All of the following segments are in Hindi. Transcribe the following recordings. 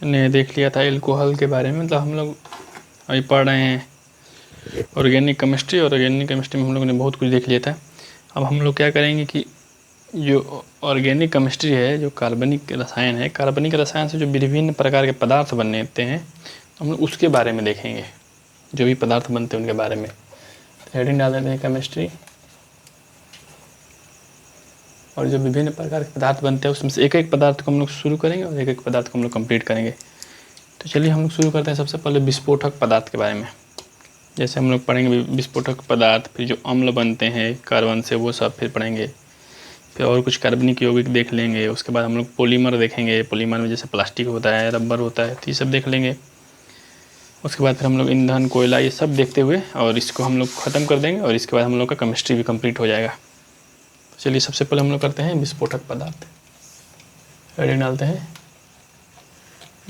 ने देख लिया था एल्कोहल के बारे में, मतलब हम लोग अभी पढ़ रहे हैं ऑर्गेनिक केमिस्ट्री, और ऑर्गेनिक केमिस्ट्री में हम लोगों ने बहुत कुछ देख लिया था। अब हम लोग क्या करेंगे कि जो ऑर्गेनिक केमिस्ट्री है, जो कार्बनिक रसायन है, कार्बनिक रसायन से जो विभिन्न प्रकार के पदार्थ बनते हैं, हम लोग उसके बारे में देखेंगे, जो भी पदार्थ बनते हैं उनके बारे में। हेडिंग डाल देते हैं केमिस्ट्री, और जो विभिन्न प्रकार के पदार्थ बनते हैं उसमें से एक एक पदार्थ को हम लोग शुरू करेंगे और एक एक पदार्थ को हम लोग कंप्लीट करेंगे। तो चलिए हम लोग शुरू करते हैं सबसे पहले विस्फोटक पदार्थ के बारे में। जैसे हम लोग पढ़ेंगे विस्फोटक पदार्थ, फिर जो अम्ल बनते हैं कार्बन से वो सब फिर पढ़ेंगे, फिर और कुछ कार्बनिक यौगिक देख लेंगे। उसके बाद हम लोग पॉलीमर देखेंगे, पॉलीमर में जैसे प्लास्टिक होता है, रबर होता है, तो ये सब देख लेंगे। उसके बाद फिर हम लोग ईंधन, कोयला, ये सब देखते हुए और इसको हम लोग ख़त्म कर देंगे, और इसके बाद हम लोग का केमिस्ट्री भी कंप्लीट हो जाएगा। तो चलिए सबसे पहले हम लोग करते हैं विस्फोटक पदार्थ। हेडिंग डालते हैं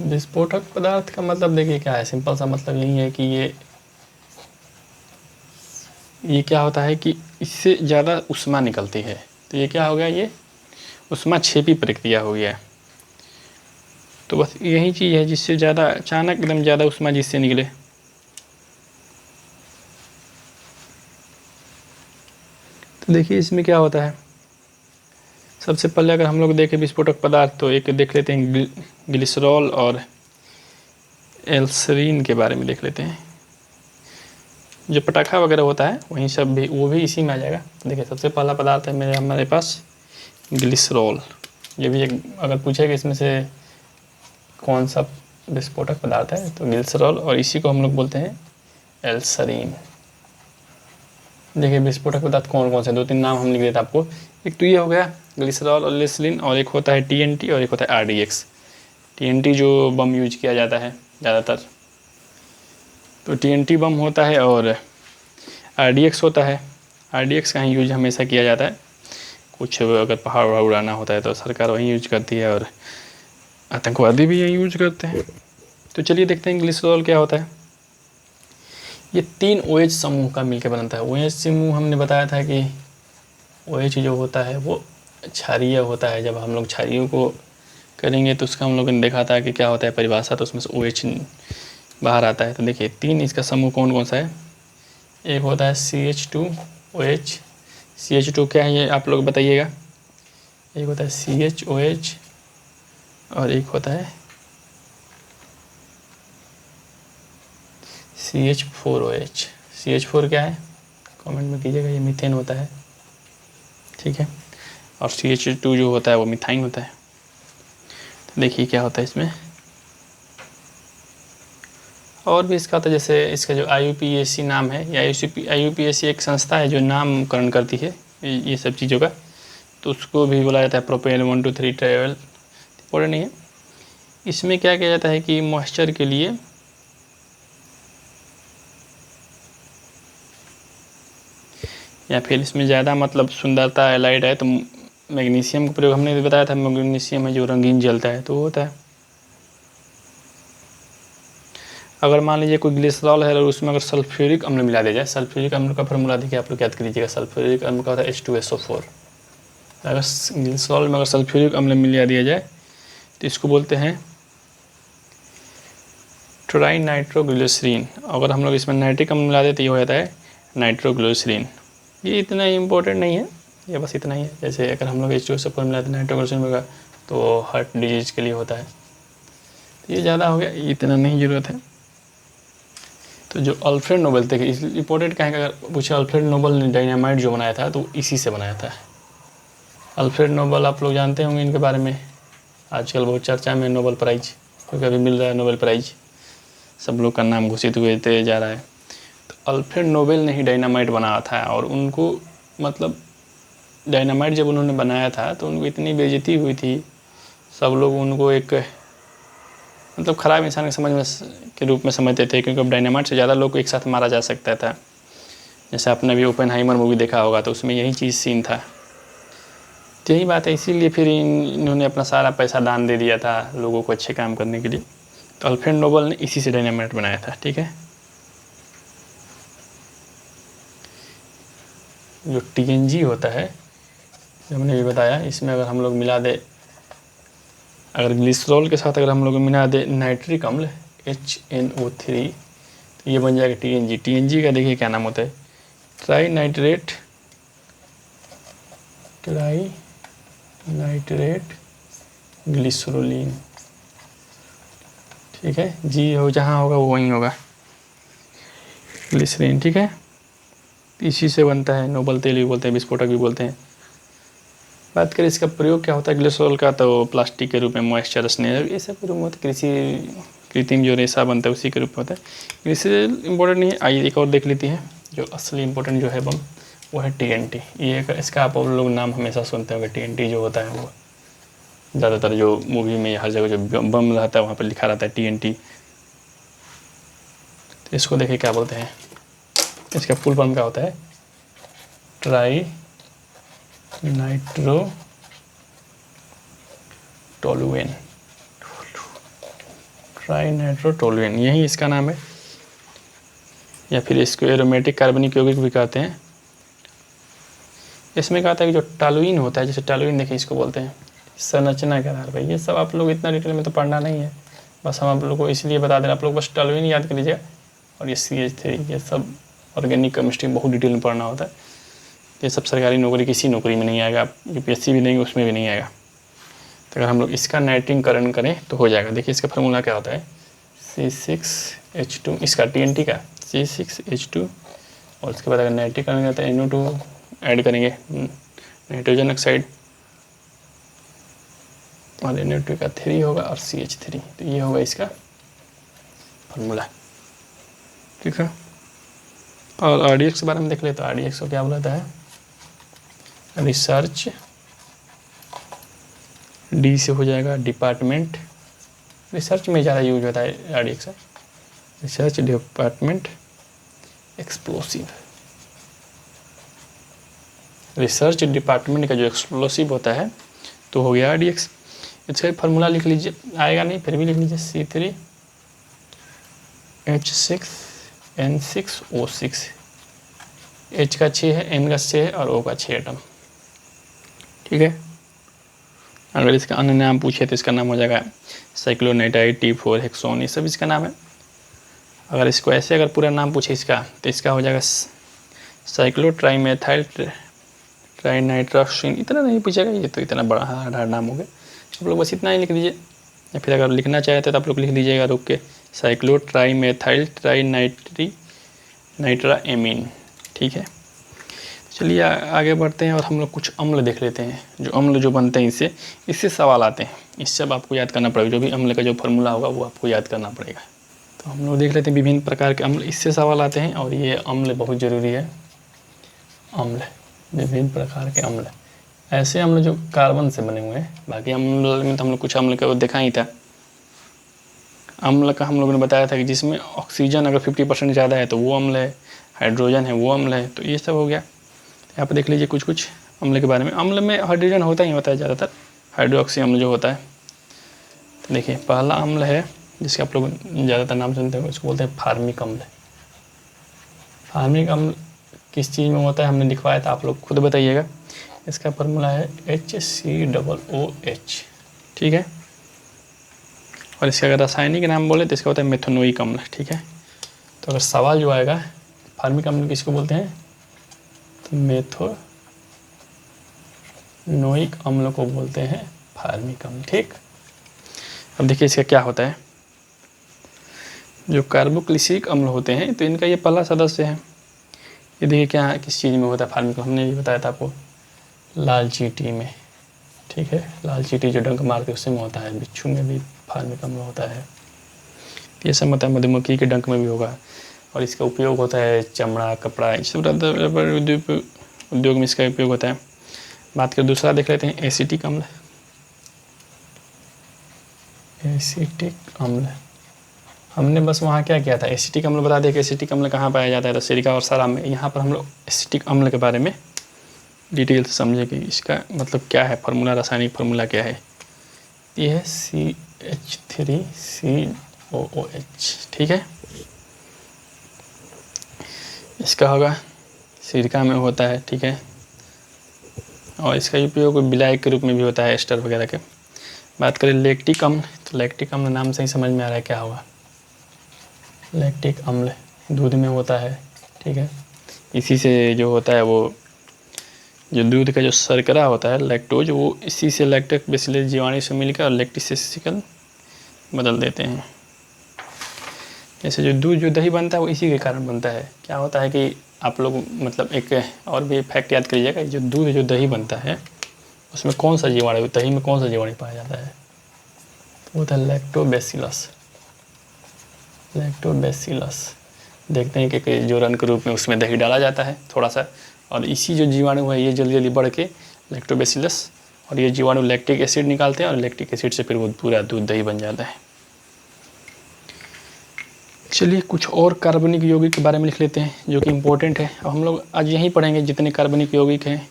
विस्फोटक पदार्थ का मतलब देखिए क्या है, सिंपल सा मतलब यही है कि ये क्या होता है कि इससे ज़्यादा ऊष्मा निकलती है। तो ये क्या हो गया, ये ऊष्माक्षेपी प्रक्रिया हो गया। तो बस यही चीज़ है जिससे ज़्यादा अचानक एकदम ज़्यादा ऊष्मा जिससे निकले। तो देखिए इसमें क्या होता है, सबसे पहले अगर हम लोग देखें विस्फोटक पदार्थ, तो एक देख लेते हैं ग्लिसरॉल और एल्सरीन के बारे में देख लेते हैं। जो पटाखा वगैरह होता है वहीं सब भी, वो भी इसी में आ जाएगा। तो देखिए सबसे पहला पदार्थ है हमारे पास ग्लिसरॉल। ये भी एक, अगर पूछेगा इसमें से कौन सा विस्फोटक पदार्थ है, तो ग्लिसरॉल, और इसी को हम लोग बोलते हैं एल्सरीन। देखिए विस्फोटक पदार्थ कौन कौन से, दो तीन नाम हम लिख देते आपको। एक तो ये हो गया ग्लिसरॉल और एल्सरीन, और एक होता है TNT और एक होता है RDX। TNT जो बम यूज किया जाता है ज़्यादातर, तो TNT बम होता है, और RDX होता है। RDX का ही यूज हमेशा किया जाता है। कुछ अगर पहाड़ वहाड़ उड़ाना होता है तो सरकार वही यूज करती है, और आतंकवादी भी यही यूज करते हैं। तो चलिए देखते हैं ग्लिसरॉल क्या होता है। ये 3 OH समूह का मिलकर बनता है। OH समूह हमने बताया था कि OH जो होता है वो क्षारीय होता है। जब हम लोग क्षारीयों को करेंगे तो उसका हम लोगों ने देखा था कि क्या होता है परिभाषा, तो उसमें से OH बाहर आता है। तो देखिए 3 इसका समूह कौन कौन सा है। एक होता है CH2OH। CH2 क्या है ये आप लोग बताइएगा। एक होता है CHOH और एक होता है CH4OH। CH4 क्या है कमेंट में कीजिएगा, ये मीथेन होता है, ठीक है। और CH2 जो होता है वो मिथाइन होता है। तो देखिए क्या होता है इसमें, और भी इसका होता है। जैसे इसका जो IUPAC नाम है, या IUPAC एक संस्था है जो नामकरण करती है ये सब चीज़ों का, तो उसको भी बोला जाता है प्रोपेन 1 2 3 ट्रायल। इंपॉर्टेंट नहीं है। इसमें क्या किया जाता है कि मॉइस्चर के लिए या फिर इसमें ज़्यादा मतलब सुंदरता एलाइड है, तो मैग्नीशियम का प्रयोग हमने भी बताया था। मैग्नीशियम है जो रंगीन जलता है तो वो होता है। अगर मान लीजिए कोई ग्लिसरॉल है और उसमें अगर सल्फ्यूरिक अम्ल मिला दिया जाए, सल्फ्यूरिक अम्ल का फार्मूला देखिए आप लोग याद करिएगा। सल्फ्यूरिक अम्ल का होता है H2SO4। अगर ग्लिसरॉल में अगर सल्फ्यूरिक अम्ल मिला दिया जाए तो इसको बोलते हैं ट्राइनाइट्रोग्लिसरीन। अगर हम लोग इसमें नाइट्रिक अम्ल मिला देते तो ये हो जाता है नाइट्रोग्लिसरीन। ये इतना इम्पोर्टेंट नहीं है, ये बस इतना ही है। जैसे अगर हम लोग H2SO4 मिलाते नाइट्रोग्लिसरीन होगा तो हार्ट डिजीज़ के लिए होता है। ये ज़्यादा हो गया, इतना नहीं ज़रूरत है। तो जो अल्फ्रेड नोबेल थे, इम्पोर्टेंट क्या है, अगर पूछे अल्फ्रेड नोबेल ने डायनामाइट जो बनाया था तो इसी से बनाया था। अल्फ्रेड नोबेल आप लोग जानते होंगे इनके बारे में, आजकल बहुत चर्चा में नोबेल प्राइज़, क्योंकि अभी मिल रहा है नोबेल प्राइज़, सब लोग का नाम घोषित हुए थे जा रहा है। तो अल्फ्रेड नोबेल ने ही डायनामाइट बनाया था, और उनको मतलब डायनामाइट जब उन्होंने बनाया था तो उनको इतनी बेइज्जती हुई थी, सब लोग उनको एक मतलब ख़राब इंसान के समझ में के रूप में समझते थे, क्योंकि अब डायनामाइट से ज़्यादा लोग को एक साथ मारा जा सकता था। जैसे आपने भी ओपेनहाइमर मूवी देखा होगा तो उसमें यही चीज़ सीन था। तो यही बात है, इसीलिए फिर इन्होंने अपना सारा पैसा दान दे दिया था लोगों को अच्छे काम करने के लिए। तो अल्फ्रेड नोबेल ने इसी से डायनामाइट बनाया था, ठीक है। जो TNG होता है जो हमने भी बताया, इसमें अगर हम लोग मिला दे अगर ग्लिसरॉल के साथ अगर हम लोग मिला दे नाइट्रिक अम्ल HNO3 तो ये बन जाएगा TNG। TNG का देखिए क्या नाम होता है, ट्राई नाइट्रेट ग्लिसरोलिन। ठीक है, जी हो जहाँ होगा वो वहीं होगा ग्लिसरीन। ठीक है, इसी से बनता है, नोबल तेल भी बोलते हैं, विस्फोटक भी बोलते हैं। बात करें इसका प्रयोग क्या होता है ग्लिसरॉल का, तो प्लास्टिक के रूप में, मॉइस्चर स्नेह, ये सब के रूप में होता है। कृत्रिम जो रेशा बनता है उसी के रूप में होता है। ग्लिसरॉल इम्पोर्टेंट नहीं है। आइए एक और देख लेती है जो असली इम्पोर्टेंट जो है बम, वो है TNT। ये इसका आप लोग नाम हमेशा सुनते होंगे, TNT जो होता है वो ज़्यादातर जो मूवी में हर जगह जो बम रहता है वहाँ पर लिखा रहता है TNT। तो इसको देखिए क्या बोलते हैं, इसका फुल फॉर्म क्या होता है, ट्राई नाइट्रोटोलुएन, यही इसका नाम है, या फिर इसको एरोमेटिक कार्बनिक यौगिक भी कहते हैं। इसमें कहता है कि जो टॉलुइन होता है, जैसे टॉलुइन देखिए इसको बोलते हैं संरचना के आधार पर। ये सब आप लोग इतना डिटेल में तो पढ़ना नहीं है, बस हम आप लोग को इसलिए बता दें, आप लोग बस टॉलुइन याद कर लीजिएगा। और ये CH3, ये सब ऑर्गेनिक केमिस्ट्री बहुत डिटेल में पढ़ना होता है। ये सब सरकारी नौकरी किसी नौकरी में नहीं आएगा, आप UPSC भी नहीं, उसमें भी नहीं आएगा। तो अगर हम लोग इसका नाइट्रीकरण करें तो हो जाएगा। देखिए इसका फार्मूला क्या होता है, C6H2, इसका TNT का C6H2, और उसके बाद अगर नाइट्रीकरण करते हैं NO2 ऐड करेंगे, नाइट्रोजन ऑक्साइड, और NO2 का 3 होगा और CH3, तो ये होगा इसका फार्मूला। ठीक है, और RDX के बारे में देख ले तो RDX को क्या बोलता है, रिसर्च, D से हो जाएगा डिपार्टमेंट, रिसर्च में ज़्यादा यूज होता है RDX, research department explosive. Research department का जो एक्सप्लोसिव होता है तो हो गया RDX। इसका फार्मूला लिख लीजिए, आएगा नहीं फिर भी लिख लीजिए, C3H6N6O6, H का 6 है, N का 6 है और O का 6 एटम। ठीक है, अगर इसका अन्य नाम पूछे तो इसका नाम हो जाएगा साइक्लोनाइटाइड T4 हेक्सोन, ये सब इसका नाम है। अगर इसको ऐसे अगर पूरा नाम पूछे इसका तो इसका हो जाएगा साइक्लोट्राइमेथाइल ट्राइनाइट्रोक्सिन। इतना नहीं पूछेगा, ये तो इतना बड़ा हार्ड नाम हो गया, आप लोग बस इतना ही लिख दीजिए, या फिर अगर लिखना चाहते तो आप लोग लिख दीजिएगा रुक के, साइक्लोट्राइमेथाइल ट्राइनाइट्राएमीन। ठीक है, चलिए आगे बढ़ते हैं और हम लोग कुछ अम्ल देख लेते हैं। जो अम्ल जो बनते हैं इससे सवाल आते हैं, इससे अब आपको याद करना पड़ेगा, जो भी अम्ल का जो फार्मूला होगा वो आपको याद करना पड़ेगा। तो हम लोग देख लेते हैं विभिन्न प्रकार के अम्ल, इससे सवाल आते हैं, और ये अम्ल बहुत ज़रूरी है। अम्ल, विभिन्न प्रकार के अम्ल, ऐसे अम्ल जो कार्बन से बने हुए हैं, बाकी अम्ल में तो हम लोग कुछ अम्ल का देखा ही था। अम्ल का हम लोगों ने बताया था कि जिसमें ऑक्सीजन अगर 50% ज़्यादा है तो वो अम्ल है, हाइड्रोजन है वो अम्ल है, तो ये सब हो गया। यहाँ पर देख लीजिए कुछ अम्ल के बारे में। अम्ल में हाइड्रोजन होता ही होता है ज़्यादातर, हाइड्रोक्सी अम्ल जो होता है। तो देखिए पहला अम्ल है जिसका आप लोग ज़्यादातर नाम सुनते हैं, उसको बोलते हैं फार्मिक अम्ल। फार्मिक अम्ल किस चीज़ में होता है हमने लिखवाया था, आप लोग खुद बताइएगा। इसका फार्मूला है HCOOH। ठीक है, और इसका अगर रासायनिक नाम बोले तो इसका होता है मेथनोइक अम्ल। ठीक है, तो अगर सवाल जो आएगा फार्मिक अम्ल किसको बोलते हैं, तो मेथनोइक अम्ल को बोलते हैं फार्मिक अम्ल। ठीक, अब देखिए इसका क्या होता है। जो कार्बोक्सिलिक अम्ल होते हैं तो इनका ये पहला सदस्य है। ये देखिए क्या किस चीज़ में होता है फार्मिक, हमने भी बताया था आपको, लाल चींटी में। ठीक है, लाल चींटी जो डंक मारते हैं उसमें होता है, बिच्छू में भी फार्मिक अम्ल होता है, ये सब होता है, मधुमक्खी के डंक में भी होगा। और इसका उपयोग होता है चमड़ा, कपड़ा, इस सब उद्योग में इसका उपयोग होता है। बात कर दूसरा देख लेते हैं, एसिटिक अम्ल। एसिटिक अम्ल, हमने बस वहाँ क्या किया था, एसिटिक अम्ल बता दिया कि एसिटिक अम्ल कहाँ पाया जाता है, तो सिरका और शराब में। यहाँ पर हम लोग एसिटिक अम्ल के बारे में डिटेल से समझे कि इसका मतलब क्या है, फार्मूला, रासायनिक फार्मूला क्या है। ये है CH3COOH। ठीक है, इसका होगा सिरका में होता है। ठीक है, और इसका उपयोग विलायक के रूप में भी होता है, एस्टर वगैरह के। बात करें लैक्टिक अम्ल, तो लैक्टिक अम्ल नाम से ही समझ में आ रहा है क्या होगा। लैक्टिक अम्ल दूध में होता है, ठीक है। इसी से जो होता है वो जो दूध का जो शर्करा होता है लैक्टोज, वो इसी से लैक्टिक बेसिलस जीवाणु से मिलकर लैक्टिसिकल बदल देते हैं। जैसे जो दूध जो दही बनता है वो इसी के कारण बनता है। क्या होता है कि आप लोग मतलब एक और भी फैक्ट याद करिएगा, जो दूध जो दही बनता है उसमें कौन सा जीवाणु, दही में कौन सा जीवाणु पाया जाता है, तो वो था लैक्टोबैसिलस। लैक्टोबैसिलस देखते हैं कि जोरन के रूप में उसमें दही डाला जाता है थोड़ा सा, और इसी जो जीवाणु है ये जल्दी जल्दी बढ़ के लैक्टोबैसिलस, और ये जीवाणु लैक्टिक एसिड निकालते हैं और लैक्टिक एसिड से फिर वो पूरा दूध दही बन जाता है। चलिए कुछ और कार्बनिक यौगिक के बारे में लिख लेते हैं जो कि इम्पोर्टेंट है। अब हम लोग आज यहीं पढ़ेंगे जितने कार्बनिक यौगिक हैं,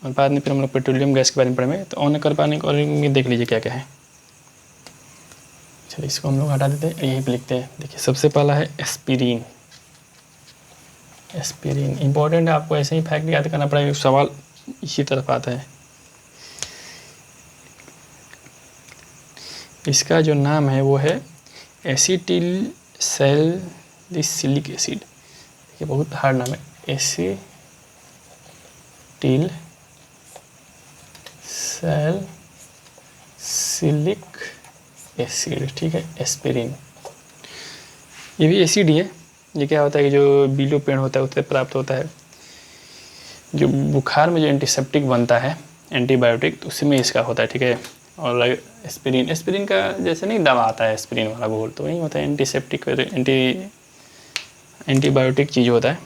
और बाद में फिर हम लोग पेट्रोलियम गैस के बारे में पढ़ेंगे। तो अन्य कार्बनिक यौगिक देख लीजिए क्या क्या है। चलिए इसको हम लोग हटा देते हैं, यहीं पे लिखते हैं। देखिए सबसे पहला है एस्पिरिन। एस्पिरिन इंपॉर्टेंट है, आपको ऐसे ही फैक्ट याद करना पड़ेगा, सवाल इसी तरफ आता है। इसका जो नाम है वो है एसिटिल सैलिसिलिक एसिड। ये बहुत हार्ड नाम है, एसिटिल सैलिसिलिक एसिड, ठीक है। एस्पिरिन ये भी एसिड ही है। ये क्या होता है कि जो बीलो पेड़ होता है उससे प्राप्त होता है। जो बुखार में जो एंटीसेप्टिक बनता है एंटीबायोटिक, तो उसी में इसका होता है, ठीक है। और एस्पिरिन, एस्पिरिन का जैसे नहीं दवा आता है एस्पिरिन वाला घोल, तो वही होता है एंटीसेप्टिक एंटीबायोटिक चीज़ होता है।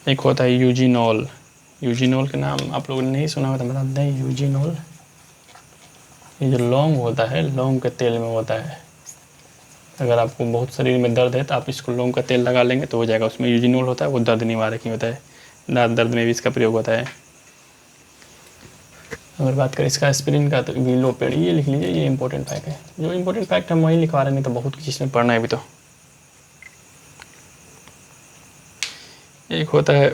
एक होता है यूजिनॉल। यूजिनॉल के नाम आप लोगों ने नहीं सुना होता, बता दें यूजिनॉल। ये जो लौंग होता है, लौंग के तेल में होता है। अगर आपको बहुत शरीर में दर्द है तो आप इसको लौंग का तेल लगा लेंगे तो हो जाएगा। उसमें यूजिनॉल होता है, वो दर्द निवारक ही होता है। दांत दर्द में भी इसका प्रयोग होता है। अगर बात करें इसका एस्पिरिन का, तो बीलो पेड़, ये लिख लीजिए, ये इंपॉर्टेंट फैक्ट है। जो इंपॉर्टेंट फैक्ट हम वही लिखवा रहे हैं, तो बहुत कुछ इसमें पढ़ना है अभी। तो एक होता है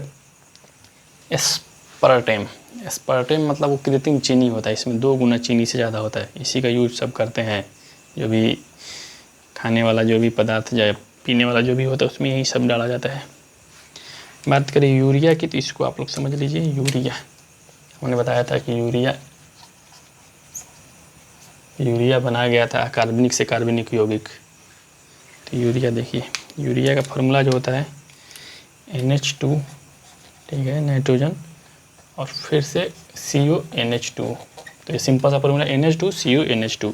एस्पार्टेम। एस्पार्टेम मतलब वो कृत्रिम चीनी होता है, इसमें 2 गुना चीनी से ज़्यादा होता है। इसी का यूज सब करते हैं, जो भी खाने वाला जो भी पदार्थ या पीने वाला जो भी होता है उसमें यही सब डाला जाता है। बात करें यूरिया की, तो इसको आप लोग समझ लीजिए। यूरिया हमने बताया था कि यूरिया बनाया गया था कार्बनिक से कार्बनिक यौगिक। तो यूरिया देखिए, यूरिया का फार्मूला जो होता है NH2, ठीक है, नाइट्रोजन, और फिर से CuNH2। तो ये सिंपल सा फार्मूला NH2 CuNH2।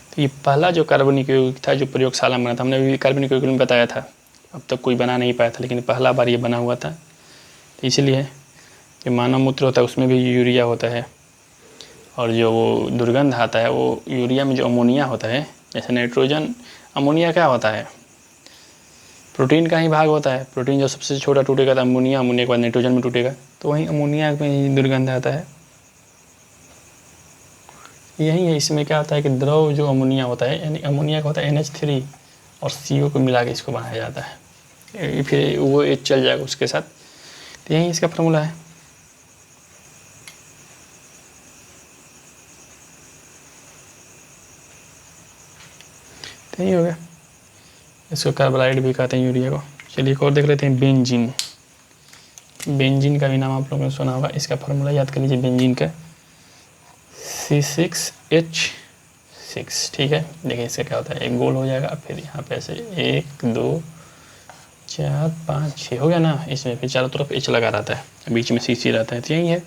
तो ये पहला जो कार्बनिक यौगिक था जो प्रयोगशाला में बना था, हमने अभी कार्बनिक यौगिक में बताया था। अब तक कोई बना नहीं पाया था, लेकिन पहला बार ये बना हुआ था। तो इसलिए जो मानव मूत्र होता है उसमें भी यूरिया होता है, और जो वो दुर्गंध आता है वो यूरिया में जो अमोनिया होता है, जैसे नाइट्रोजन, अमोनिया क्या होता है, प्रोटीन का ही भाग होता है। प्रोटीन जो सबसे छोटा टूटेगा तो अमोनिया, अमोनिया के बाद नाइट्रोजन में टूटेगा, तो वहीं अमोनिया में ही दुर्गंध आता है। यही है, इसमें क्या होता है कि द्रव जो अमोनिया होता है, यानी अमोनिया का होता है NH3 और CO को मिला के इसको बनाया जाता है। फिर वो एक चल जाएगा उसके साथ। तो यही इसका फार्मूला है। तो यही हो गया। इसको कार्बोलाइड भी कहते हैं यूरिया को। चलिए एक और देख लेते हैं, बेंजीन। बेंजीन का भी नाम आप लोगों ने सुना होगा। इसका फार्मूला याद कर लीजिए बेंजीन का, C6H6, ठीक है। देखिए इसका क्या होता है, एक गोल हो जाएगा, फिर यहाँ पे ऐसे 1 2 4 5 6 हो गया ना। इसमें फिर चारों तरफ H लगा रहता है, बीच में CC रहता है। तो यही है।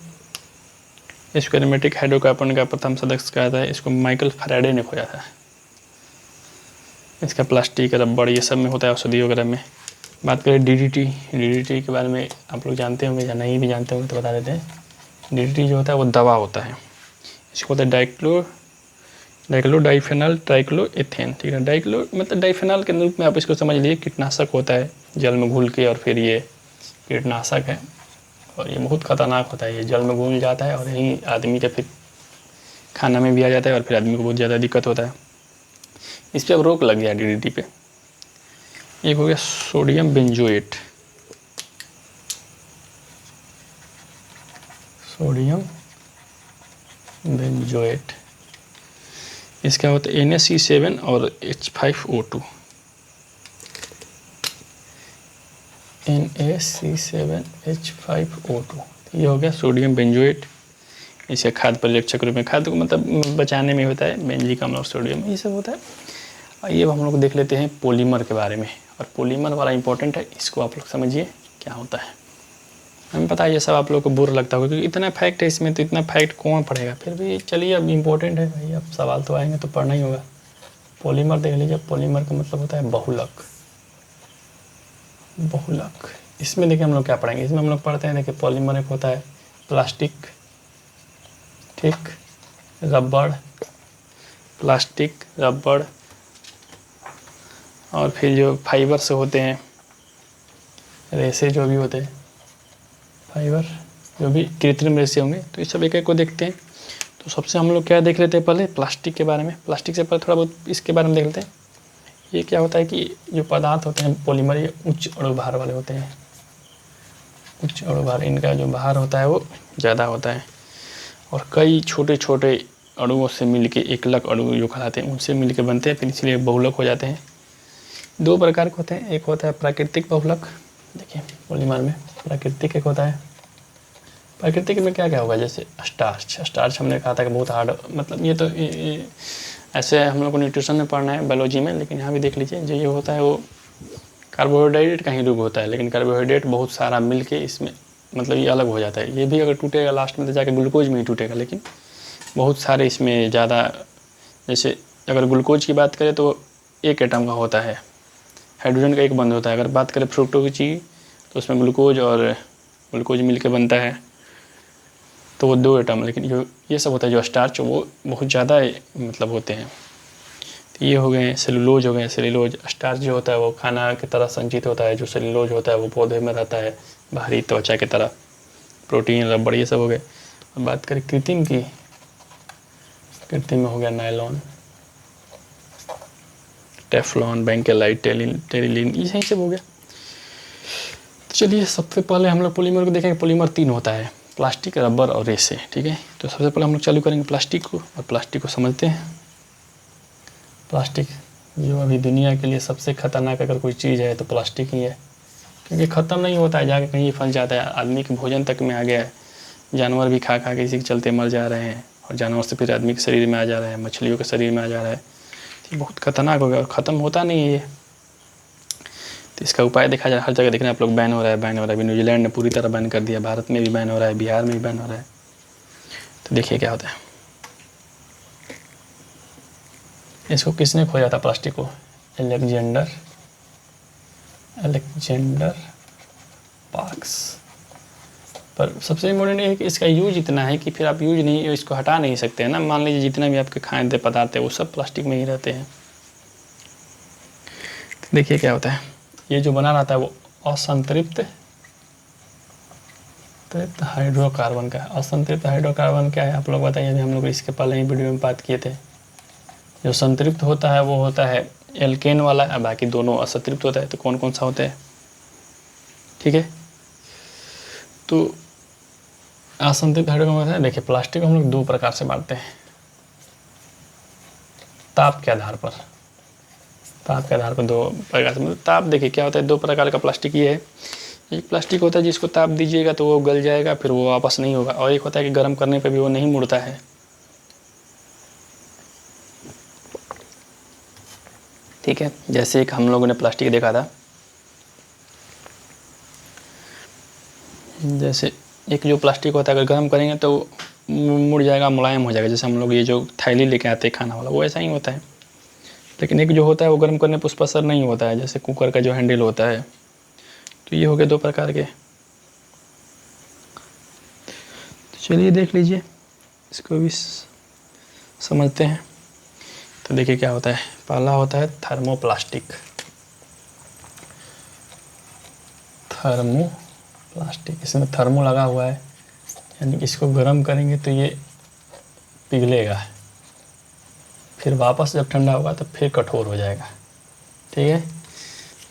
इसको एरोमेटिक हाइड्रोकार्बन का प्रथम सदस्य कहता है। इसको माइकल फैराडे ने खोजा था। इसका प्लास्टिक, रबड़, ये सब में होता है, औषधि वगैरह में। बात करें DDT के बारे में आप लोग जानते होंगे या नहीं भी जानते होंगे तो बता देते हैं। DDT जो होता है वो दवा होता है। इसको होता है डाइक्लोरोडाइफेनॉल ट्राइक्लोएथेन, ठीक है। डाइक्लो मतलब डाइफेनॉल के रूप में आप इसको समझ लीजिए, कीटनाशक होता है जल में घुल के, और फिर ये कीटनाशक है, और ये बहुत ख़तरनाक होता है। ये जल में घुल जाता है और यहीं आदमी के फिर खाना में भी आ जाता है, और फिर आदमी को बहुत ज़्यादा दिक्कत होता है। इस पर अब रोक लग गया DDT पे। एक हो गया सोडियम बेंजोएट। Sodium benzoate. इसका होता है NaC7 और H5O2। NaC7H5O2 ये हो गया सोडियम बेंजोएट। इसे खाद्य परिरक्षक के रूप में, खाद्य को मतलब बचाने में होता है, बेंजिक अम्ल और सोडियम ये सब होता है। और ये हम लोग देख लेते हैं पॉलीमर के बारे में, और पॉलीमर वाला इंपॉर्टेंट है, इसको आप लोग समझिए क्या होता है। हमें पता है ये सब आप लोग को बुरा लगता होगा क्योंकि इतना फैक्ट है इसमें, तो इतना फैक्ट कौन पढ़ेगा, फिर भी चलिए अब इम्पोर्टेंट है भाई, अब सवाल तो आएंगे तो पढ़ना ही होगा। पॉलीमर देख लीजिए, पॉलीमर का मतलब होता है बहुलक। बहुलक इसमें देखिए हम लोग क्या पढ़ेंगे, इसमें हम लोग पढ़ते हैं, देखिए पॉलीमर एक होता है प्लास्टिक, ठीक, रबड़, प्लास्टिक, रबड़, और फिर जो फाइबर से होते हैं, रेसे जो भी होते हैं, फाइबर जो भी कृत्रिम रेसे होंगे, तो ये सब एक एक को देखते हैं। तो सबसे हम लोग क्या देख लेते हैं, पहले प्लास्टिक के बारे में। प्लास्टिक से पहले थोड़ा बहुत इसके बारे में देख लेते हैं। ये क्या होता है कि जो पदार्थ होते हैं पॉलीमर, ये उच्च अणु भार वाले होते हैं। उच्च अणु भार, इनका जो भार होता है वो ज़्यादा होता है, और कई छोटे छोटे अणुओं से मिलके एकलक अणु जो कहलाते हैं उनसे मिलके बनते हैं, फिर इसलिए बहुलक हो जाते हैं। दो प्रकार के होते हैं, एक होता है प्राकृतिक बहुलक। देखिए पॉलीमर में प्राकृतिक एक होता है, प्राकृतिक में क्या क्या होगा, जैसे स्टार्च। स्टार्च हमने कहा था कि बहुत हार्ड, मतलब ये तो ऐसे हम लोग को न्यूट्रिशन में पढ़ना है, बायोलॉजी में, लेकिन यहाँ भी देख लीजिए जो ये होता है वो कार्बोहाइड्रेट का ही रूप होता है, लेकिन कार्बोहाइड्रेट बहुत सारा मिल के इसमें मतलब ये अलग हो जाता है। ये भी अगर टूटेगा लास्ट में तो जाके ग्लूकोज में ही टूटेगा, लेकिन बहुत सारे इसमें ज़्यादा, जैसे अगर ग्लूकोज की बात करें तो एक एटम का होता है, हाइड्रोजन का एक बंद होता है। अगर बात करें फ्रुक्टोज की तो उसमें ग्लूकोज और ग्लूकोज मिल के बनता है, तो वो 2 एटम। लेकिन जो ये सब होता है जो स्टार्च, वो बहुत ज़्यादा मतलब होते हैं। तो ये हो गए सेलुलोज हो गए। सेलुलोज, स्टार्च जो होता है वो खाना की तरह संचित होता है, जो सेलुलोज होता है वो पौधे में रहता है बाहरी त्वचा की तरह, प्रोटीन, रबड़, ये सब हो गए। और बात करें कृत्रिम की, कृत्रिम में हो गया नायलॉन, टेफ्लॉन, बेंकेलाइट, टेरिलीन, ये सब हो गया। तो चलिए सबसे पहले हम लोग पॉलीमर को देखेंगे। पॉलीमर 3 होता है, प्लास्टिक, रबर और रेसे, ठीक है। तो सबसे पहले हम लोग चालू करेंगे प्लास्टिक को, और प्लास्टिक को समझते हैं। प्लास्टिक जो अभी दुनिया के लिए सबसे खतरनाक अगर कोई चीज़ है तो प्लास्टिक ही है, क्योंकि ख़त्म नहीं होता है, जाके कहीं फंस जाता है, आदमी के भोजन तक में आ गया है, जानवर भी खा खा के इसी के चलते मर जा रहे हैं, और जानवर से फिर आदमी के शरीर में आ जा रहा है, मछलियों के शरीर में आ जा रहा है। तो बहुत खतरनाक हो गया और ख़त्म होता नहीं है ये। तो इसका उपाय देखा जाए, हर जगह देखना आप लोग बैन हो रहा है, बैन हो रहा है। अभी न्यूजीलैंड ने पूरी तरह बैन कर दिया, भारत में भी बैन हो रहा है, बिहार में भी बैन हो रहा है। तो देखिए क्या होता है। इसको किसने खोजा था प्लास्टिक को, अलेक्जेंडर पार्क्स। पर सबसे इम्पोर्टेंट ये है कि इसका यूज इतना है कि फिर आप यूज नहीं, इसको हटा नहीं सकते हैं ना। मान लीजिए जितना भी आपके खाद्य पदार्थ है वो सब प्लास्टिक में ही रहते हैं। देखिए क्या होता है, ये जो बना रहता है वो असंतृप्त हाइड्रोकार्बन का है। असंतृप्त हाइड्रोकार्बन क्या है आप लोग बताइए, अभी हम लोग इसके पहले ही वीडियो में बात किए थे। जो संतृप्त होता है वो होता है एल्केन वाला, और बाकी दोनों असंतृप्त होता है। तो कौन कौन सा होता है, ठीक है। तो असंतृप्त हाइड्रोकार्बन होता है, देखिए प्लास्टिक को हम लोग 2 प्रकार से बांटते हैं, ताप के आधार पर। ताप के आधार पर 2 प्रकार से, मतलब ताप देखिए क्या होता है, 2 प्रकार का प्लास्टिक ये है। एक प्लास्टिक होता है जिसको ताप दीजिएगा तो वो गल जाएगा, फिर वो वापस नहीं होगा, और एक होता है कि गर्म करने पे भी वो नहीं मुड़ता है। ठीक है, जैसे एक हम लोगों ने प्लास्टिक देखा था, जैसे एक जो प्लास्टिक होता है अगर गर्म करेंगे तो मुड़ जाएगा, मुलायम हो जाएगा। जैसे हम लोग ये जो थैली लेके आते हैं खाना वाला, वो ऐसा ही होता है। लेकिन एक जो होता है वो गर्म करने पर उस पर असर नहीं होता है, जैसे कुकर का जो हैंडल होता है। तो ये हो गए 2 प्रकार के। तो चलिए देख लीजिए, इसको भी समझते हैं। तो देखिए क्या होता है, पहला होता है थर्मोप्लास्टिक। थर्मोप्लास्टिक, इसमें थर्मो लगा हुआ है, यानी इसको गर्म करेंगे तो ये पिघलेगा, फिर वापस जब ठंडा होगा तो फिर कठोर हो जाएगा, ठीक है।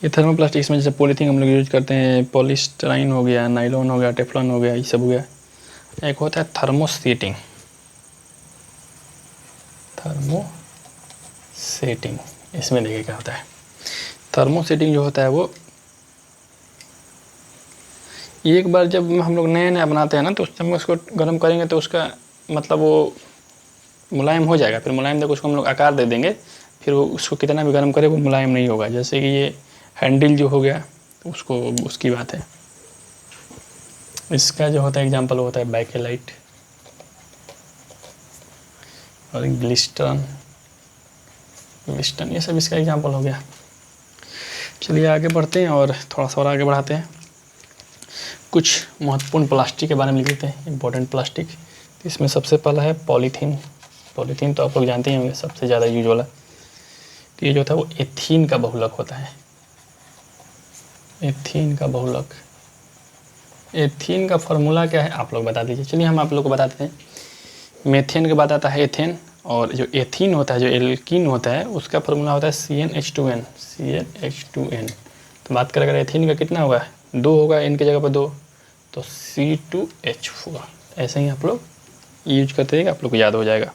ये थर्मोप्लास्टिक, इसमें जैसे पॉलीथीन हम लोग यूज करते हैं, पॉलीस्टाइरीन हो गया, नायलॉन हो गया, टेफ्लॉन हो गया, ये सब हो गया। एक होता है थर्मोसेटिंग। थर्मोसेटिंग। इसमें देखिए क्या होता है, थर्मोसेटिंग जो होता है वो एक बार जब हम लोग नया नया बनाते हैं ना, तो उस समय उसको गर्म करेंगे तो उसका मतलब वो मुलायम हो जाएगा। फिर मुलायम देखो उसको हम लोग आकार दे देंगे, फिर वो उसको कितना भी गर्म करे वो मुलायम नहीं होगा। जैसे कि ये हैंडल जो हो गया, तो उसको उसकी बात है। इसका जो होता है एग्जांपल होता है बैकेलाइट और ग्लिस्टन, ये सब इसका एग्जांपल हो गया। चलिए आगे बढ़ते हैं और थोड़ा सा और आगे बढ़ाते हैं। कुछ महत्वपूर्ण प्लास्टिक के बारे में लिख लेते हैं, इम्पोर्टेंट प्लास्टिक। तो इसमें सबसे पहला है पॉलीथीन। पॉलीथीन तो आप लोग जानते ही होंगे, सबसे ज़्यादा यूज वाला। तो ये जो था वो एथीन का बहुलक होता है, एथीन का बहुलक। एथीन का फार्मूला क्या है आप लोग बता दीजिए। चलिए हम आप लोग को बताते हैं। मेथेन के बाद आता है एथेन, और जो एथीन होता है, जो एल्कीन होता है, उसका फार्मूला होता है CnH2n, CnH2n। तो बात करें अगर एथीन का कितना होगा, 2 होगा, n की जगह पर 2, तो C2H होगा। ऐसे ही आप लोग यूज करते रहिएगा, आप लोग को याद हो जाएगा।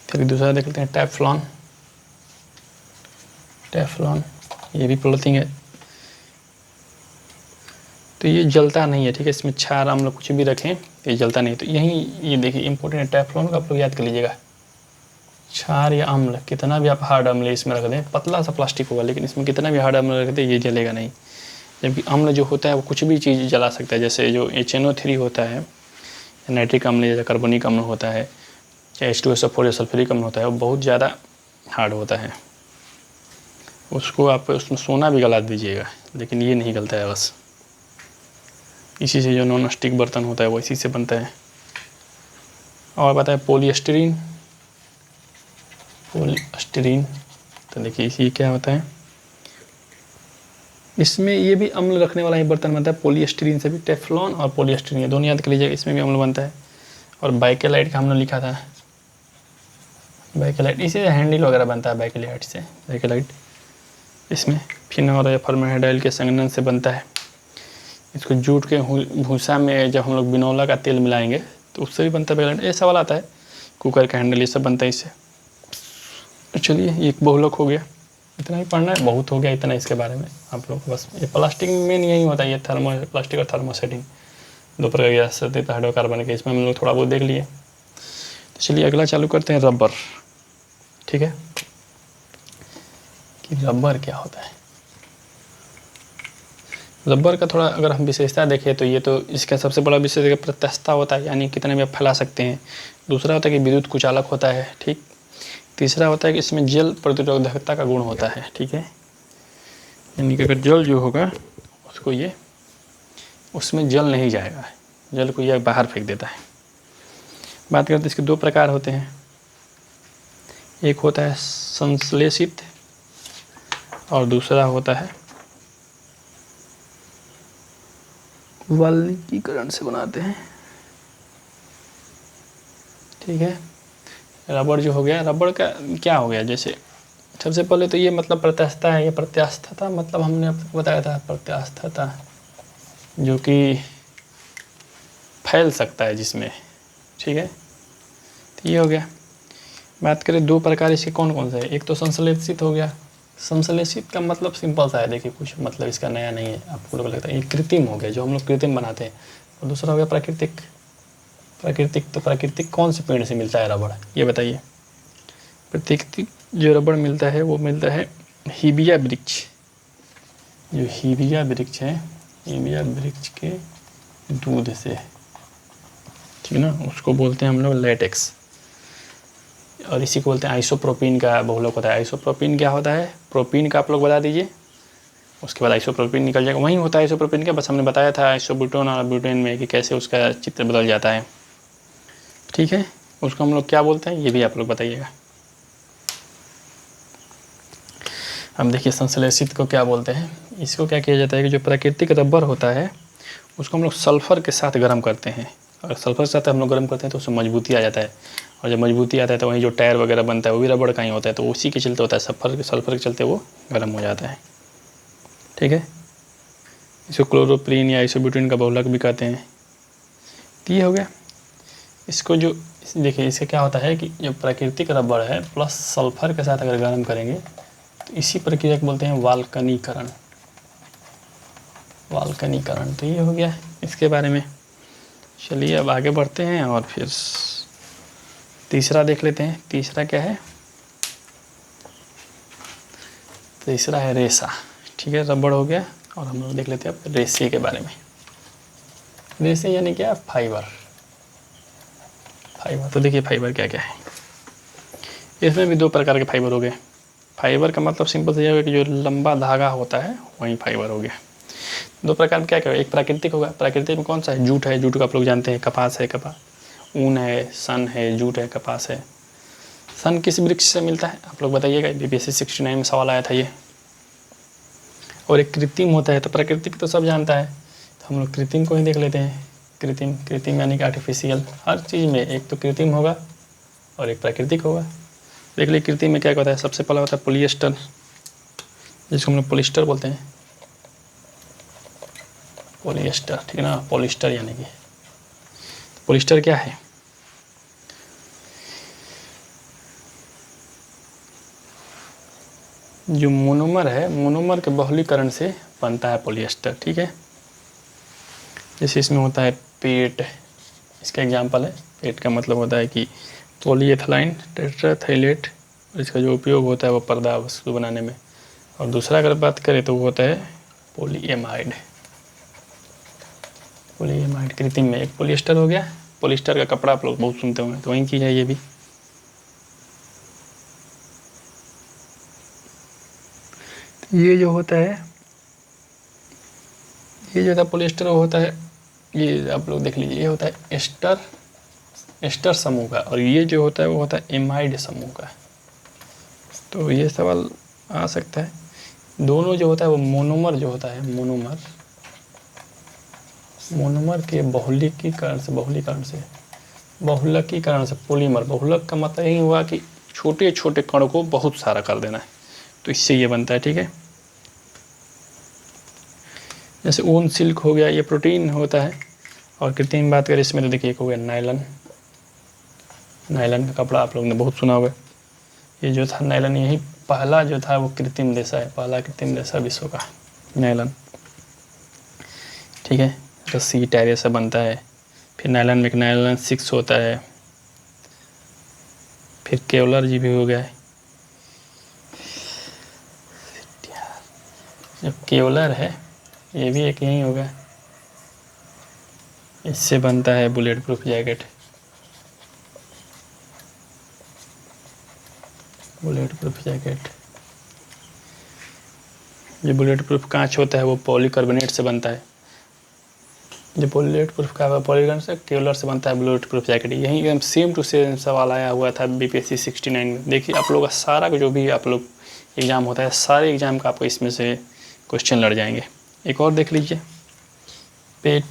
फिर दूसरा देख लेते हैं टेफ्लॉन। टेफ्लॉन ये भी पॉलीथीन है, तो ये जलता नहीं है, ठीक है। इसमें क्षार हम लोग कुछ भी रखें तो ये जलता नहीं। तो यही ये देखिए इंपॉर्टेंट है, टेफ्लॉन का आप लोग याद कर लीजिएगा। क्षार या अम्ल, कितना भी आप हार्ड अम्ल इसमें रख दें, पतला सा प्लास्टिक होगा, लेकिन इसमें कितना भी हार्ड अम्ल रख दें ये जलेगा नहीं। जबकि अम्ल जो होता है वो कुछ भी चीज़ जला सकता है। जैसे जो HNO3 होता है, नाइट्रिक अम्ल या कार्बनिक अम्ल होता है, या H2SO4 या सल्फ्यूरिक अम्ल होता है, वो बहुत ज़्यादा हार्ड होता है। उसको आप उसमें सोना भी गला दीजिएगा, लेकिन ये नहीं गलता है बस। इसी से जो नॉन स्टिक बर्तन होता है वो इसी से बनता है। और बताए पॉलीस्टीरीन। पॉलीस्टीरीन तो देखिए इसी क्या होता है, इसमें ये भी अम्ल रखने वाला ही बर्तन बनता है। पॉलीस्टीरीन से भी टेफ्लॉन और पॉलीस्टीरीन दोनों याद कर लीजिएगा, इसमें भी अम्ल बनता है। और बाइकेलाइट का हमने लिखा था, बाइकेलाइट इसी से हैंडल वगैरह बनता है, बाइकेलाइट से। बाइकेलाइट इसमें फिनॉल या फॉर्मेल्डिहाइड के संघनन से बनता है। इसको जूट के भूसा में जब हम लोग बिनौला का तेल मिलाएंगे तो उससे भी बनता है बाइकेलाइट। ये सवाल आता है, कुकर का हैंडल ये सब बनता है इससे। चलिए एक बहुलक हो गया, इतना ही पढ़ना है, बहुत हो गया इतना इसके बारे में आप लोग को। बस ये प्लास्टिक में यही होता है, ये प्लास्टिक और थर्मोसेटिंग, 2 प्रकार की गैस हाइड्रोकार्बन के, इसमें हम लोग थोड़ा बहुत देख लिए। तो चलिए अगला चालू करते हैं, रबर। ठीक है, कि रबर क्या होता है। रबर का थोड़ा अगर हम विशेषता देखें तो ये तो इसका सबसे बड़ा विशेषता प्रत्यास्थता होता है, यानी कितने भी आप फैला सकते हैं। दूसरा होता है कि विद्युत कुचालक होता है, ठीक। तीसरा होता है कि इसमें जल प्रतिरोधकता का गुण होता है, ठीक है। यानी कि अगर जल जो होगा उसको ये, उसमें जल नहीं जाएगा, जल को यह बाहर फेंक देता है। बात करते हैं इसके 2 प्रकार होते हैं। एक होता है संश्लेषित और दूसरा होता है वाल्मीकीकरण से बनाते हैं, ठीक है। रबड़ जो हो गया, रबड़ का क्या हो गया, जैसे सबसे पहले तो ये मतलब प्रत्यास्थता है। ये प्रत्यास्थता मतलब हमने आपको बताया था, प्रत्यास्थता जो कि फैल सकता है जिसमें, ठीक है। तो ये हो गया। बात करें 2 प्रकार इसके कौन कौन से है। एक तो संश्लेषित हो गया। संश्लेषित का मतलब सिंपल सा है, देखिए कुछ मतलब इसका नया नहीं है, आपको लोग लगता है। ये कृत्रिम हो गया, जो हम लोग कृत्रिम बनाते हैं। और दूसरा हो गया प्राकृतिक। प्राकृतिक तो प्राकृतिक कौन से पेड़ से मिलता है रबड़, ये बताइए। प्राकृतिक जो रबड़ मिलता है वो मिलता है हीबिया वृक्ष। जो हीबिया वृक्ष है, हीबिया वृक्ष के दूध से, ठीक है ना, उसको बोलते हैं हम लोग लेटेक्स। और इसी को बोलते हैं आइसोप्रोपीन का बहुलक होता है। आइसोप्रोपीन क्या होता है, प्रोपीन का आप लोग बता दीजिए, उसके बाद आइसोप्रोपीन निकल जाएगा। वहीं होता है आइसोप्रोपीन का, बस हमने बताया था आइसोब्यूटेन और ब्यूटेन में कि कैसे उसका चित्र बदल जाता है, ठीक है। उसको हम लोग क्या बोलते हैं ये भी आप लोग बताइएगा। अब देखिए संश्लेषित को क्या बोलते हैं। इसको क्या किया जाता है कि जो प्राकृतिक रबर होता है उसको हम लोग सल्फ़र के साथ गर्म करते हैं, और सल्फ़र के साथ हम लोग गर्म करते हैं तो उसमें मजबूती आ जाता है। और जब मजबूती आता है तो वहीं जो टायर वगैरह बनता है वो भी रबड़ का ही होता है, तो उसी के चलते होता है, सल्फ़र के चलते वो गर्म हो जाता है, ठीक है। इसको क्लोरोप्रीन या आइसोब्यूटेन का बहुलक भी कहते हैं। तो ये हो गया। इसको जो देखिए इसका क्या होता है कि जो प्राकृतिक रबड़ है प्लस सल्फर के साथ अगर गर्म करेंगे तो इसी प्रक्रिया को बोलते हैं वाल्कनीकरण। वाल्कनीकरण तो ये हो गया इसके बारे में। चलिए अब आगे बढ़ते हैं और फिर तीसरा देख लेते हैं। तीसरा क्या है? तीसरा है रेशा। ठीक है, रबड़ हो गया और हम लोग देख लेते हैं अब रेशे के बारे में। रेशे यानी क्या? फाइबर। फाइबर तो देखिए फाइबर क्या क्या है। इसमें भी दो प्रकार के फाइबर हो गए। फाइबर का मतलब सिंपल से यह होगा कि जो लंबा धागा होता है वही फाइबर हो गया। दो प्रकार में क्या क्या? एक प्राकृतिक होगा। प्राकृतिक में कौन सा है? जूट है। जूट को आप लोग जानते हैं। कपास है, कपास, ऊन है, सन है, जूट है, कपास है। सन किस वृक्ष से मिलता है आप लोग बताइएगा, बीपीएससी 69 में सवाल आया था ये। और एक कृत्रिम होता है। तो प्राकृतिक तो सब जानता है, तो हम लोग कृत्रिम को ही देख लेते हैं। कृत्रिम, कृत्रिम यानी कि आर्टिफिशियल। हर चीज़ में एक तो कृत्रिम होगा और एक प्राकृतिक होगा। देख लीजिए कृत्रिम में क्या होता है। सबसे पहला होता है पॉलिएस्टर, जिसको हम लोग पॉलिस्टर बोलते हैं। पॉलिएस्टर, ठीक है ना, पॉलिस्टर यानी कि पॉलिस्टर क्या है? जो मोनोमर है, मोनोमर के बहुलीकरण से बनता है पॉलिएस्टर। ठीक है, जैसे इसमें होता है पेट, इसका एग्जाम्पल है। पेट का मतलब होता है कि पॉलीएथिलीन टेट्राथाइलेट, इसका जो उपयोग होता है वो पर्दा वस्तु बनाने में। और दूसरा अगर बात करें तो वो होता है पॉलीएमाइड। पॉलीएमाइड कृत्रिम में। एक पॉलिएस्टर हो गया। पॉलिएस्टर का कपड़ा आप लोग बहुत सुनते होंगे, तो वही चीज़ है ये भी। ये जो होता है, ये जो होता है पॉलिएस्टर वो होता है, ये आप लोग देख लीजिए, ये होता है एस्टर, एस्टर समूह का। और ये जो होता है वो होता है एमाइड समूह का। तो ये सवाल आ सकता है। दोनों जो होता है वो मोनोमर जो होता है, मोनोमर, मोनोमर के बहुलकीकरण से, बहुलकीकरण से पॉलीमर। बहुलक का मतलब यही हुआ कि छोटे छोटे कण को बहुत सारा कर देना है, तो इससे ये बनता है। ठीक है, जैसे ऊन, सिल्क हो गया, ये प्रोटीन होता है। और कृत्रिम बात करें इसमें तो देखिए एक हो गया नायलन। नायलन का कपड़ा आप लोगों ने बहुत सुना होगा। ये जो था नायलन, यही पहला जो था वो कृत्रिम रेशा है, पहला कृत्रिम रेशा विश्व का, नायलन। ठीक है, रस्सी टायर से बनता है। फिर नायलन में एक नायलन 6 होता है। फिर केवलर जी भी हो गया है। जो केवलर है ये भी एक यही होगा, इससे बनता है bullet proof jacket. Bullet proof jacket, जो बुलेट प्रूफ कांच होता है वो पॉलीकार्बोनेट से बनता है। जो बुलेट प्रूफ का पॉलीकार्बोनेट से, केवलर से बनता है बुलेट प्रूफ जैकेट। यही एकदम सेम टू सेम सवाल आया हुआ था बीपीएससी 69 में। देखिए आप लोग का सारा जो भी आप लोग एग्ज़ाम होता है, सारे एग्ज़ाम का आपको इसमें से क्वेश्चन लड़ जाएंगे। एक और देख लीजिए, पेट,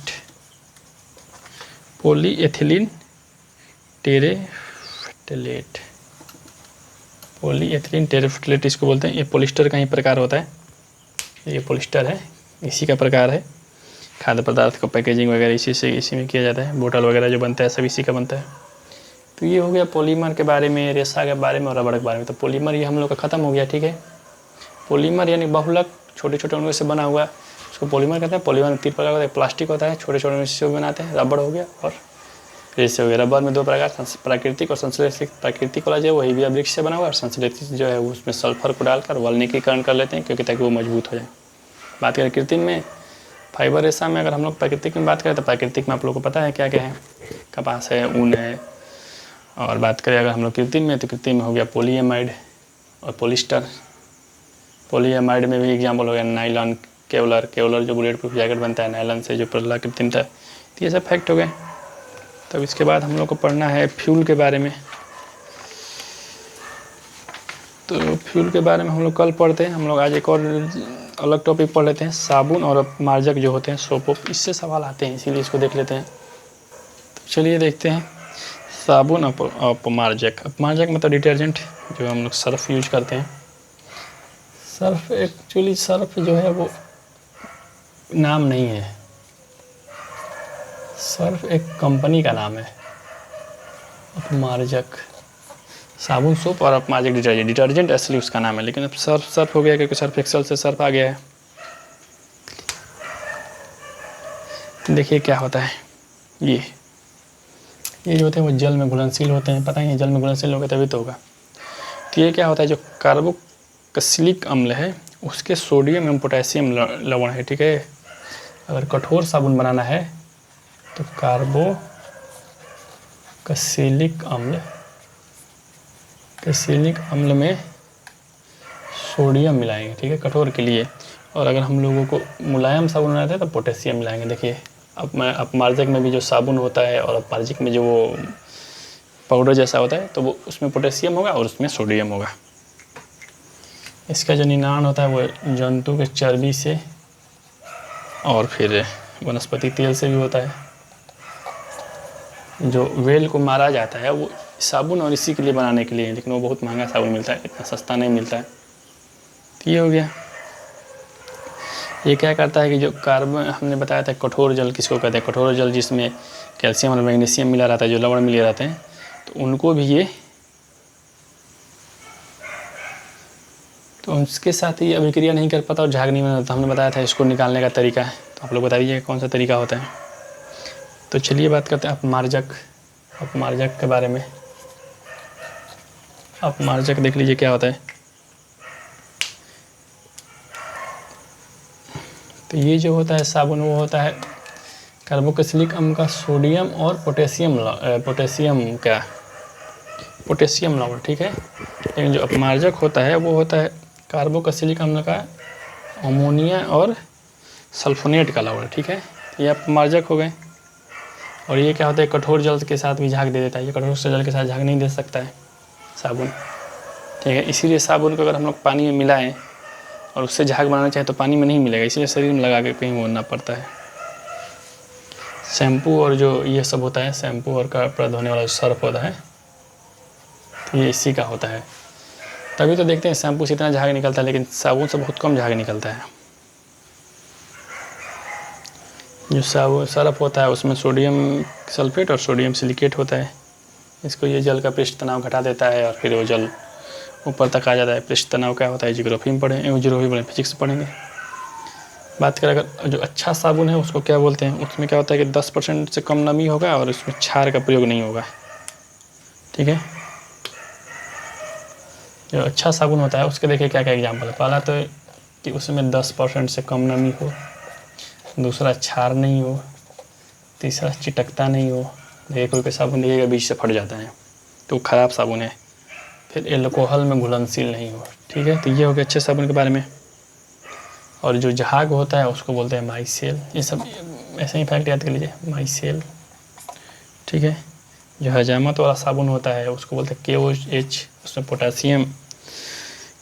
पॉलीएथिलीन टेरेफ्थलेट। पॉलीएथिलीन टेरेफ्थलेट इसको बोलते हैं। ये पॉलिस्टर का ही प्रकार होता है। ये पॉलिस्टर है, इसी का प्रकार है। खाद्य पदार्थ को पैकेजिंग वगैरह इसी में किया जाता है। बोतल वगैरह जो बनता है सब इसी का बनता है। तो ये हो गया पॉलीमर के बारे में, रेशा के बारे में और रबड़ के बारे में। तो पॉलीमर ये हम लोग का ख़त्म हो गया। ठीक है, पॉलीमर यानी बहुलक, छोटे छोटे अणुओं से बना हुआ, उसको पॉलीमर कहते हैं। पॉलीमर 3 प्रकार का, प्लास्टिक होता है, छोटे छोटे से बनाते हैं। रबड़ हो गया और रेशे हो गया। रबड़ में 2 प्रकार, प्राकृतिक और संश्लेषित। प्राकृतिक वाला जो है वही भी वृक्ष से बना हुआ, और संश्लेषित जो है उसमें सल्फर को डालकर वल्कनीकरण कर लेते हैं, क्योंकि ताकि वो मजबूत हो जाए। बात करें कृत्रिम में, फाइबर रेशा में अगर हम लोग प्राकृतिक में बात करें तो प्राकृतिक में आप लोगों को पता है क्या क्या है, कपास है, ऊन है। और बात करें अगर हम लोग कृत्रिम में, तो कृत्रिम में हो गया पॉलीएमाइड और पॉलिस्टर। पॉलीएमाइड में भी एग्जाम्पल हो गया नायलॉन, केवलर। केवलर जो बुलेट प्रूफ जैकेट बनता है नायलॉन से, जो पहला कृत्रिम था। तो ये सब फैक्ट हो गए। तब इसके बाद हम लोग को पढ़ना है फ्यूल के बारे में। तो फ्यूल के बारे में हम लोग कल पढ़ते हैं। हम लोग आज एक और अलग टॉपिक पढ़ लेते हैं, साबुन और अपमार्जक जो होते हैं, सोप। इससे सवाल आते हैं, इसीलिए इसको देख लेते हैं। तो चलिए देखते हैं साबुन अपमार्जक। अपमार्जक मतलब डिटर्जेंट, जो हम लोग सर्फ यूज करते हैं। सर्फ एक्चुअली, सर्फ जो है वो नाम नहीं है, सर्फ एक कंपनी का नाम है। अपमार्जक, साबुन, सोप और अपमार्जक डिटर्जेंट। डिटर्जेंट असली उसका नाम है, लेकिन अब सर्फ हो गया क्योंकि सर्फ एक्सेल से सर्फ आ गया है। देखिए क्या होता है, ये जो होते हैं वो जल में घुलनशील होते हैं। पता ही है, जल में घुलनशील होगा तभी तो होगा। तो ये क्या होता है, जो कार्बोक्सिलिक अम्ल है उसके सोडियम एवं पोटेशियम लवण है, ठीक है। अगर कठोर साबुन बनाना है तो कार्बोक्सिलिक अम्ल में सोडियम मिलाएंगे, ठीक है, कठोर के लिए। और अगर हम लोगों को मुलायम साबुन बनाना है तो पोटेशियम मिलाएंगे। देखिए अपमार्जक में भी जो साबुन होता है और अपमार्जक में जो वो पाउडर जैसा होता है, तो वो उसमें पोटेशियम होगा और उसमें सोडियम होगा। इसका जो निर्माण होता है वो जंतु के चर्बी से और फिर वनस्पति तेल से भी होता है। जो वेल को मारा जाता है वो साबुन और इसी के लिए बनाने के लिए है, लेकिन वो बहुत महंगा साबुन मिलता है, इतना सस्ता नहीं मिलता है। तो ये हो गया। ये क्या करता है कि जो कार्बन हमने बताया था, कठोर जल किसको कहते हैं, कठोर जल जिसमें कैल्शियम और मैग्नीशियम मिला रहता है, जो लवण मिले रहते हैं, तो उनको भी ये, तो उसके साथ ये अभिक्रिया नहीं कर पाता और झाग नहीं बनाता। हमने बताया था इसको निकालने का तरीका है, तो आप लोग बताइए कौन सा तरीका होता है। तो चलिए बात करते हैं अपमार्जक के बारे में। अपमार्जक देख लीजिए क्या होता है। तो ये जो होता है साबुन, वो होता है कार्बोक्सिलिक अम्ल का सोडियम और पोटेशियम लवण, ठीक है। लेकिन जो अपमार्जक होता है वो होता है कार्बोक्सिलिक अम्ल का अमोनिया और सल्फोनेट का लवण, ठीक है। ये अपमार्जक हो गए। और ये क्या होता है, कठोर जल के साथ भी झाग दे देता है। ये कठोर जल के साथ झाग नहीं दे सकता है साबुन, ठीक है। इसीलिए साबुन को अगर हम लोग पानी में मिलाएं और उससे झाग बनाना चाहे तो पानी में नहीं मिलेगा, इसीलिए शरीर में लगा के कहीं मोड़ना पड़ता है। शैम्पू और जो ये सब होता है, शैम्पू और कपड़ा धोने वाला जो सर्फ होता है, तो ये इसी का होता है। तभी तो देखते हैं शैम्पू से इतना झाग निकलता है, लेकिन साबुन से बहुत कम झाग निकलता है। जो साबुन सर्फ होता है उसमें सोडियम सल्फेट और सोडियम सिलिकेट होता है। इसको ये जल का पृष्ठ तनाव घटा देता है और फिर वो जल ऊपर तक आ जाता है। पृष्ठ तनाव क्या होता है, जियोग्राफी में पढ़ें, फिजिक्स पढ़ेंगे। बात करें अगर जो अच्छा साबुन है उसको क्या बोलते हैं, उसमें क्या होता है कि 10% से कम नमी होगा और उसमें क्षार का प्रयोग नहीं होगा, ठीक है। जो अच्छा साबुन होता है उसके देखिए क्या क्या एग्जाम्पल है। पहला तो कि उसमें 10% से कम नमी हो, दूसरा क्षार नहीं हो, तीसरा चिटकता नहीं हो। देखिए कोई साबुन देखिएगा बीच से फट जाता है तो ख़राब साबुन है। फिर एल्कोहल में घुलनशील नहीं हो, ठीक है। तो ये हो गया अच्छे साबुन के बारे में। और जो झाग होता है उसको बोलते हैं माइसेल। ये सब ऐसे ही फैक्ट याद कर लीजिए, माइसेल, ठीक है। जो हजामत वाला साबुन होता है उसको बोलते हैं KOH, उसमें पोटासियम,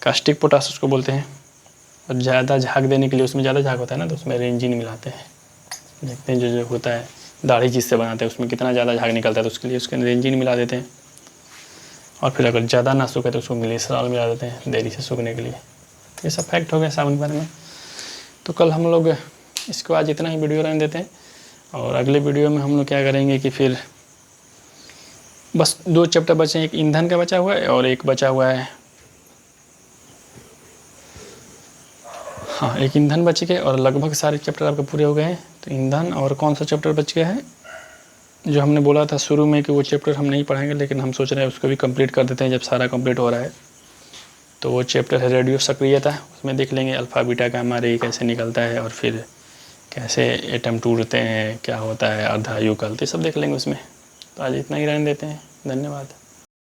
कास्टिक पोटास उसको बोलते हैं। और ज़्यादा झाग देने के लिए, उसमें ज़्यादा झाग होता है ना, तो उसमें रेंजिन मिलाते हैं। देखते हैं जो होता है दाढ़ी जिससे बनाते हैं उसमें कितना ज़्यादा झाग निकलता है, तो उसके लिए उसके रेंजिन मिला देते हैं। और फिर अगर ज़्यादा ना सूखे तो उसको ग्लिसरॉल मिला देते हैं देरी से सूखने के लिए। ये सब फैक्ट हो गया साबुन के बारे में। तो कल हम लोग इसको आज इतना ही वीडियो रहने देते हैं, और अगले वीडियो में हम लोग क्या करेंगे कि फिर बस 2 चैप्टर बचे हैं। एक ईंधन का बचा हुआ है और एक बचा हुआ है, हाँ, एक ईंधन बच गए और लगभग सारे चैप्टर आपके पूरे हो गए हैं। तो ईंधन और कौन सा चैप्टर बच गया है, जो हमने बोला था शुरू में कि वो चैप्टर हम नहीं पढ़ेंगे, लेकिन हम सोच रहे हैं उसको भी कंप्लीट कर देते हैं जब सारा कंप्लीट हो रहा है। तो वो चैप्टर है रेडियो सक्रियता। उसमें देख लेंगे अल्फ़ा बीटा गामा रे कैसे निकलता है और फिर कैसे एटम टूटते हैं, क्या होता है अर्धायुकल्प, ये सब देख लेंगे उसमें। तो आज इतना ही रहने देते हैं। धन्यवाद।